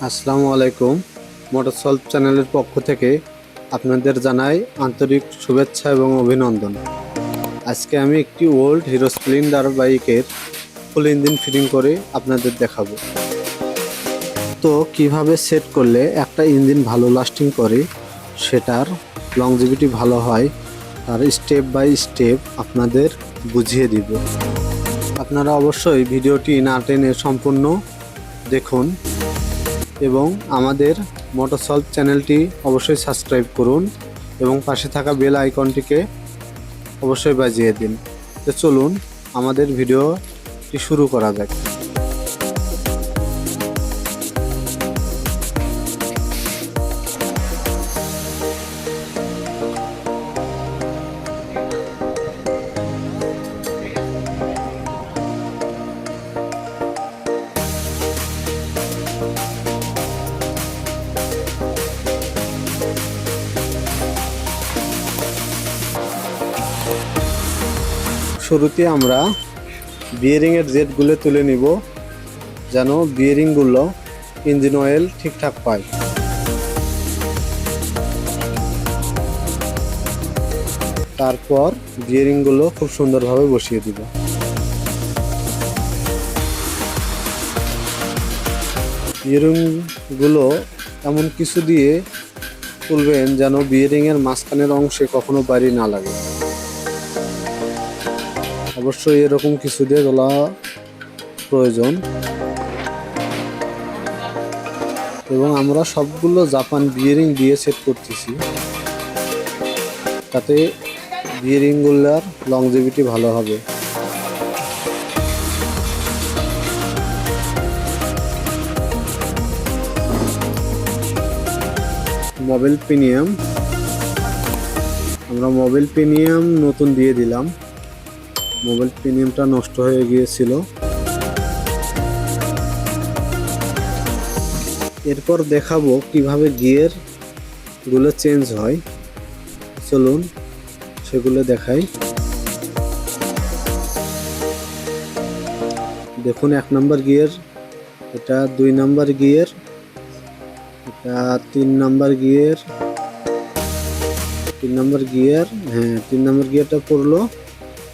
আসসালামু আলাইকুম। Motor solve চ্যানেলের পক্ষ থেকে আপনাদের জানাই আন্তরিক শুভেচ্ছা এবং অভিনন্দন। আজকে আমি একটি ওল্ড হিরো স্প্লেন্ডার বাইকের ফুল ইঞ্জিন ফিটিং করে আপনাদের দেখাবো। তো কিভাবে সেট করলে একটা ইঞ্জিন ভালো লাস্টিং করে, সেটার লংজিভিটি ভালো হয়, তার স্টেপ বাই স্টেপ আপনাদের বুঝিয়ে দিব। আপনারা অবশ্যই ভিডিওটি না টেনে সম্পূর্ণ দেখুন এবং আমাদের মোটর সলভ চ্যানেলটি অবশ্যই সাবস্ক্রাইব করুন এবং পাশে থাকা বেল আইকনটিকে অবশ্যই বাজিয়ে দিন। তো চলুন আমাদের ভিডিওটি শুরু করা যাক। শুরুতে আমরা বিয়ারিংয়ের জেটগুলো তুলে নিব, যেন বিয়ারিংগুলো ইঞ্জিন অয়েল ঠিকঠাক পায়। তারপর বিয়ারিংগুলো খুব সুন্দরভাবে বসিয়ে দিব। বিয়ারিংগুলো এমন কিছু দিয়ে তুলবেন যেন বিয়ারিংয়ের মাঝখানের অংশে কখনো বাড়ি না লাগে। অবশ্যই এরকম কিছু দিয়ে তোলা প্রয়োজন। এবং আমরা সবগুলো জাপান বিয়ারিং দিয়ে সেট করতেছি, তাতে বিয়ারিংগুলোর লংজিভিটি ভালো হবে। মোবিল প্রিমিয়াম, আমরা মোবিল প্রিমিয়াম নতুন দিয়ে দিলাম। মোবিল প্রিমিয়ামটা নষ্ট হয়ে গিয়েছিল। এরপর দেখাবো কিভাবে গিয়ার গুলো চেঞ্জ হয়। চলুন সেগুলো দেখাই। দেখুন, 1 নম্বর গিয়ার, এটা 2 নম্বর গিয়ার, এটা 3 নম্বর গিয়ার, 3 নম্বর গিয়ার, হ্যাঁ 3 নম্বর গিয়ারটা পড়লো।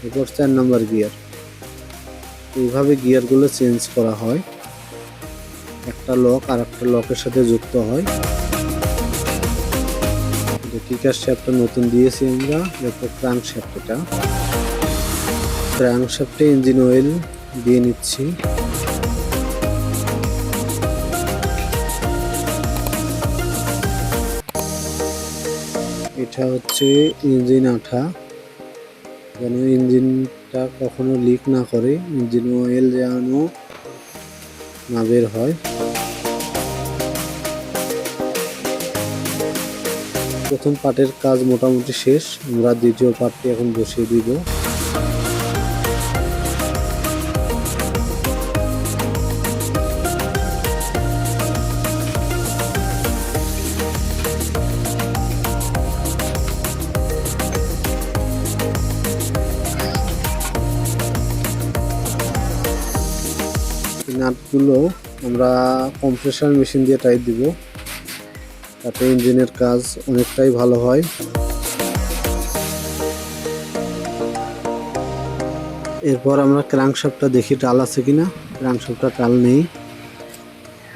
এরপর 4 নম্বর গিয়ার। এইভাবে গিয়ারগুলো চেঞ্জ করা হয়। একটা লক আর একটা লকের সাথে যুক্ত হয়। কিকার শ্যাফটটা নতুন দিয়েছি আমরা। এরপর ক্রাঙ্ক শ্যাফট, এটা ক্রাঙ্ক শ্যাফটে ইঞ্জিন অয়েল দিয়ে নিচ্ছি। এটা হচ্ছে ইঞ্জিন আঠা, যেন ইঞ্জিনটা কখনো লিক না করে, ইঞ্জিন অয়েল যেন না বের হয়। প্রথম পার্টের কাজ মোটামুটি শেষ। আমরা দ্বিতীয় পার্টটি এখন বসিয়ে দিব। নাটগুলো আমরা কম্প্রেসার মেশিন দিয়ে টাইট দিব, তাতে ইঞ্জিনের কাজ অনেকটাই ভালো হয়। এরপর আমরা ক্রাঙ্কশ্যাফটটা দেখি টাল আছে কিনা। ক্রাঙ্কশ্যাফটটা টাল নেই।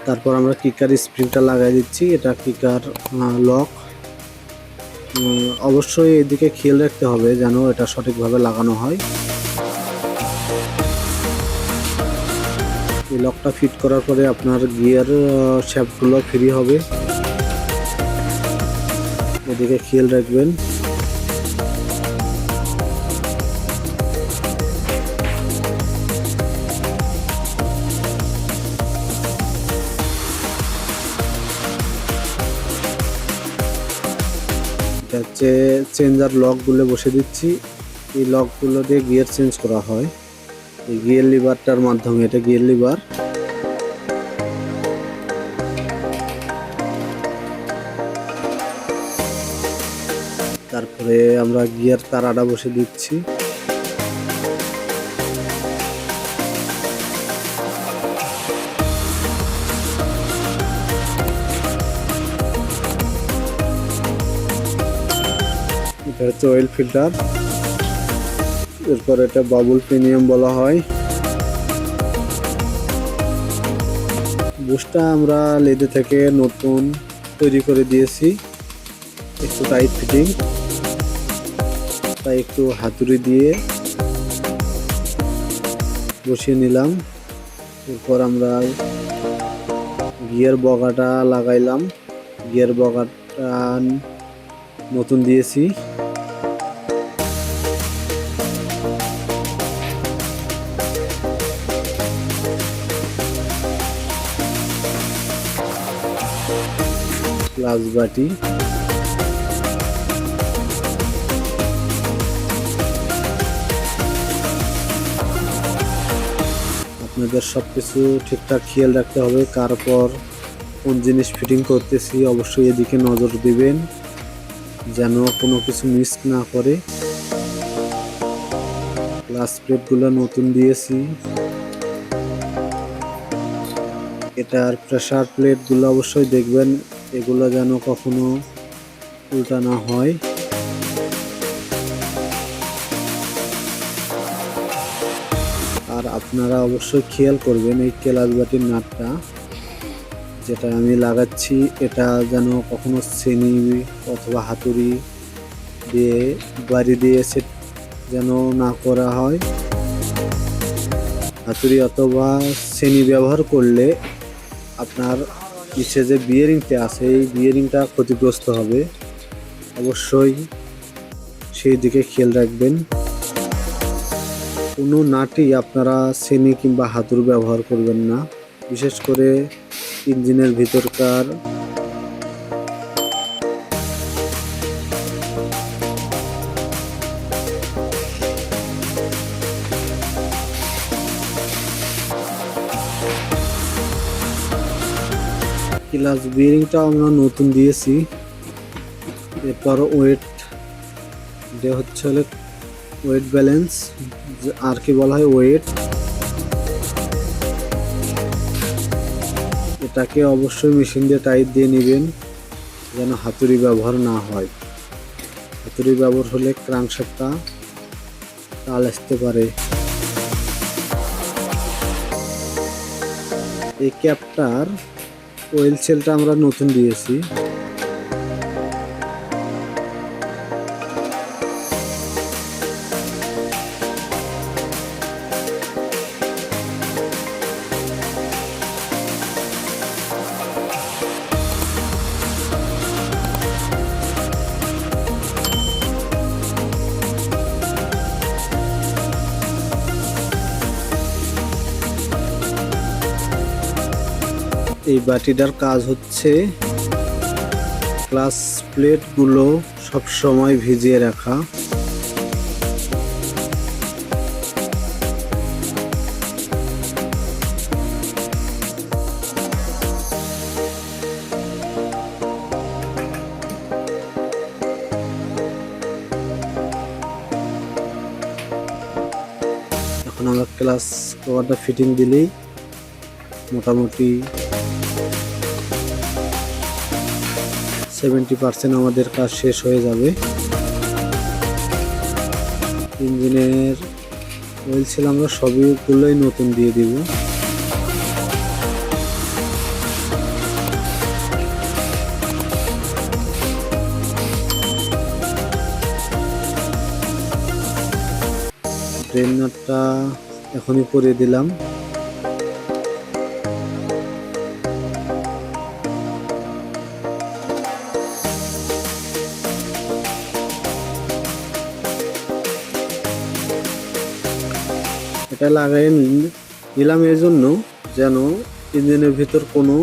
তারপর আমরা কিকার স্প্রিংটা লাগাই দিচ্ছি। এটা কিকার লক। অবশ্যই এদিকে খেয়াল রাখতে হবে যেন এটা সঠিকভাবে লাগানো হয়। এই লকটা ফিট করার পরে আপনার গিয়ার শ্যাফটগুলো ফ্রি হবে, এদিকে খেয়াল রাখবেন। এটা হচ্ছে চেঞ্জার লকগুলো বসে দিচ্ছি। এই লকগুলো দিয়ে গিয়ার চেঞ্জ করা হয় এই গিয়ার লিভারটার মাধ্যমে। এটা গিয়ার লিভার। তারপরে আমরা গিয়ার তারাটা বসে দিচ্ছি। এটা হচ্ছে অয়েল ফিল্টার। এরপর এটা বাবুল প্রিমিয়াম বলা হয়। বুশটা আমরা লেদে থেকে নতুন তৈরি করে দিয়েছি, একটু টাইট ফিটিং, তাই একটু হাতুড়ি দিয়ে বসিয়ে নিলাম। এরপর আমরা গিয়ার বগাটা লাগাইলাম। গিয়ার বগাটা নতুন দিয়েছি। ক্লাচ বাটি, আপনাদের সবকিছু ঠিকঠাক খেয়াল রাখতে হবে, কার পর কোন জিনিস ফিটিং করতেছি অবশ্যই এদিকে নজর দিবেন যেন কোনো কিছু মিস না করে। ক্লাচ প্লেটগুলো নতুন দিয়েছি। এটার প্রেসার প্লেটগুলো অবশ্যই দেখবেন, এগুলো যেন কখনো উল্টা না হয়। আর আপনারা অবশ্যই খেয়াল করবেন এই ক্লাচ বাটির নাটটা যেটা আমি লাগাচ্ছি, এটা যেন কখনো চেনি অথবা হাতুড়ি দিয়ে বাড়ি দিয়ে সেট যেন না করা হয়। হাতুড়ি অথবা চেনি ব্যবহার করলে আপনার নিচে যে বিয়ারিংটা আছে এই বিয়ারিংটা ক্ষতিগ্রস্ত হবে, অবশ্যই সেই দিকে খেয়াল রাখবেন। কোনো নাটই আপনারা চেনি কিংবা হাতুড়ি ব্যবহার করবেন না, বিশেষ করে ইঞ্জিনের ভিতরকার ক্লাচ বিয়ারিংটা আমরা নতুন দিয়েছি। এরপর ওয়েট হচ্ছে ওয়েট ব্যালেন্স, আর কি বলা হয় ওয়েট, এটাকে অবশ্যই মেশিন দিয়ে টাইট দিয়ে নেবেন যেন হাতুড়ি ব্যবহার না হয়। হাতুড়ি ব্যবহার হলে ক্রাঙ্কশাফটটা টাল আসতে পারে। এই ক্যাপটার ওয়েল সেলটা আমরা নতুন দিয়েছি। এই বাটিটার কাজ হচ্ছে ক্লাচ প্লেটগুলো সব সময় ভিজিয়ে রাখা। এখন আমরা ক্লাচ কভারটা ফিটিং দিলেই মোটামুটি 70% আমাদের কাজ শেষ হয়ে যাবে। ইঞ্জিনের অয়েল সেল আমরা সবগুলোই নতুন দিয়ে দিব। ব্রেন নাটটা এখনই পরিয়ে দিলাম। এটা লাগাই নিলাম এর জন্য যেন ইঞ্জিনের ভিতর কোনো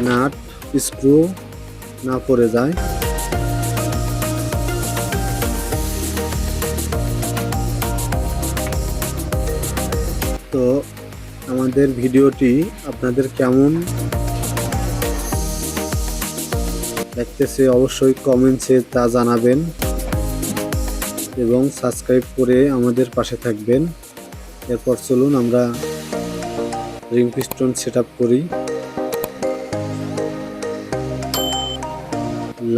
নাট স্ক্রু না পড়ে যায়। তো আমাদের ভিডিওটি আপনাদের কেমন লাগতেছে অবশ্যই কমেন্টসে তা জানাবেন এবং সাবস্ক্রাইব করে আমাদের পাশে থাকবেন। এরপর চলুন আমরা রিং পিস্টন সেটআপ করি।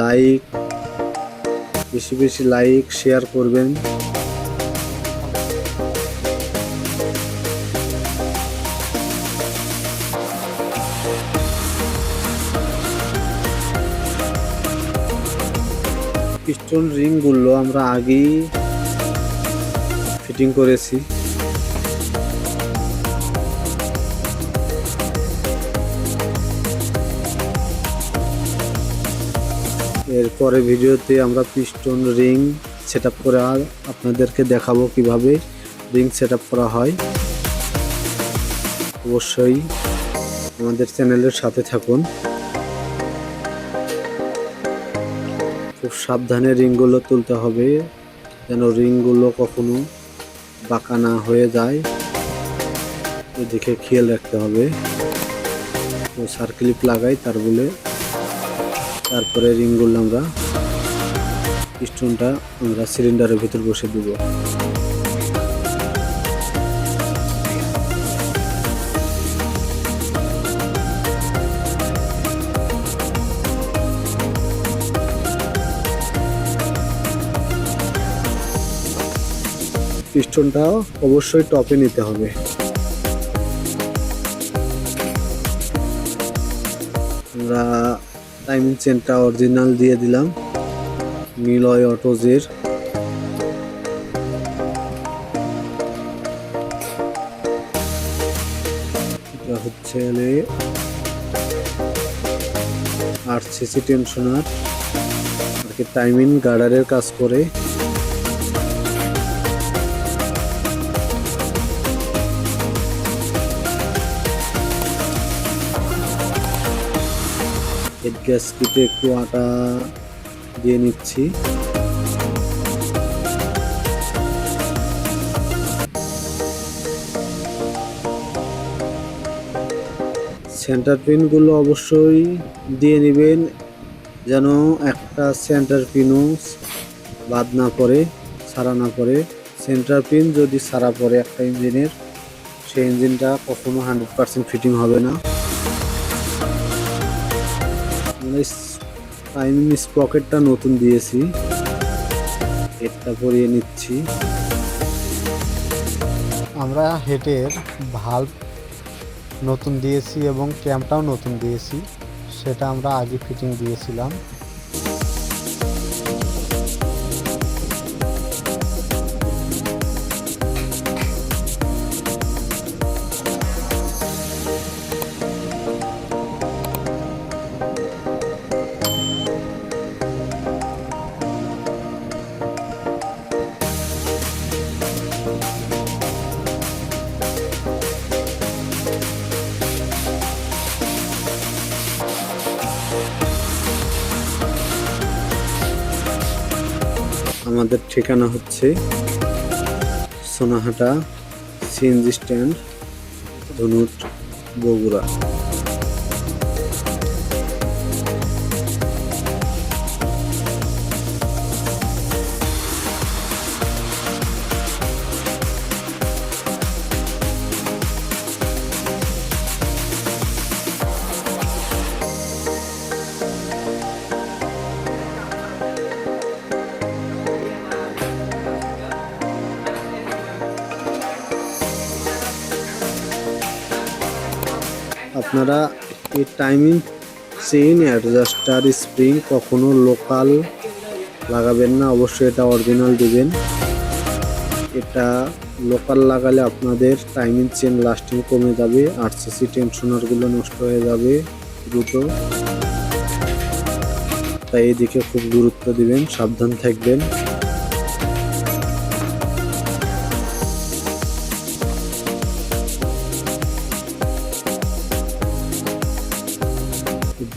লাইক বেশি বেশি লাইক শেয়ার করবেন। পিস্টন রিংগুলো আমরা আগেই ফিটিং করেছি। এরপরে ভিডিওতে আমরা পিস্টন রিং সেটআপ করে আপনাদেরকে দেখাবো কিভাবে রিং সেটআপ করা হয়। অবশ্যই আমাদের চ্যানেলের সাথে থাকুন। খুব সাবধানে রিংগুলো তুলতে হবে যেন রিংগুলো কখনো বাঁকা না হয়ে যায়, এদিকে খেয়াল রাখতে হবে। তো সার্কেল লাগাই তারপরে রিংগুলো আমরা পিস্টনটা আমরা সিলিন্ডারের ভিতর বসে দেব। পিস্টনটা অবশ্যই টপে নিতে হবে। আমরা টাইমিং চেনটা অরিজিনাল দিয়ে দিলাম মিলয় অটোজের। এটা হচ্ছে আরসিসি টেনশনার আর কি টাইমিং গার্ডারের কাজ করে। হেড গ্যাসকেটে একটু আটা দিয়ে নিচ্ছি। সেন্টার পিনগুলো অবশ্যই দিয়ে নেবেন যেন একটা সেন্টার পিনও বাদ না পড়ে, ছাড়া না পড়ে। সেন্টার পিন যদি ছাড়া পড়ে একটা ইঞ্জিনের, সেই ইঞ্জিনটা কখনো 100% ফিটিং হবে না। টাইমিং স্প্রকেটটা নতুন দিয়েছি, এটা পরিয়ে নিচ্ছি। আমরা হেডের ভালভ নতুন দিয়েছি এবং ক্যাম্পটাও নতুন দিয়েছি, সেটা আমরা আগে ফিটিং দিয়েছিলাম। আমাদের ঠিকানা হচ্ছে সোনাহাটা সিএনজি স্ট্যান্ড, ধনুট, বগুড়া। আপনারা এই টাইমিং চেইন অ্যাডজাস্টার স্প্রিং কখনো লোকাল লাগাবেন না, অবশ্যই এটা অরিজিনাল দিবেন। এটা লোকাল লাগালে আপনাদের টাইমিং চেন লাস্টিং কমে যাবে, আরসিসি টেনশনারগুলো নষ্ট হয়ে যাবে দ্রুত। তাই এদিকে খুব গুরুত্ব দিবেন, সাবধান থাকবেন।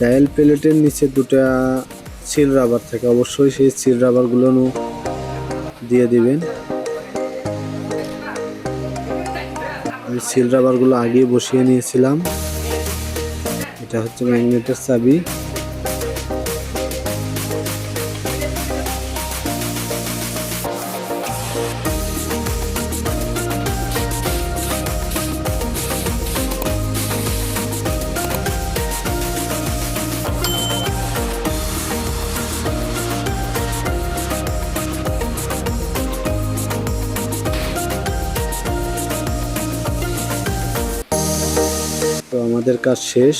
ডায়াল প্লেটের নিচে দুটা সিল রাবার থাকে, অবশ্যই সেই সিল রাবারগুলো দিয়ে দিবেন। আমি সিল রাবারগুলো আগে বসিয়ে নিয়েছিলাম। এটা হচ্ছে ম্যাগনেটের চাবি। কাজ শেষ।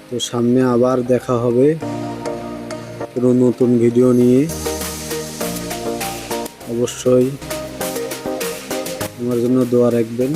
তো সামনে আবার দেখা হবে কোনো নতুন ভিডিও নিয়ে। অবশ্যই আমার জন্য দোয়া রাখবেন।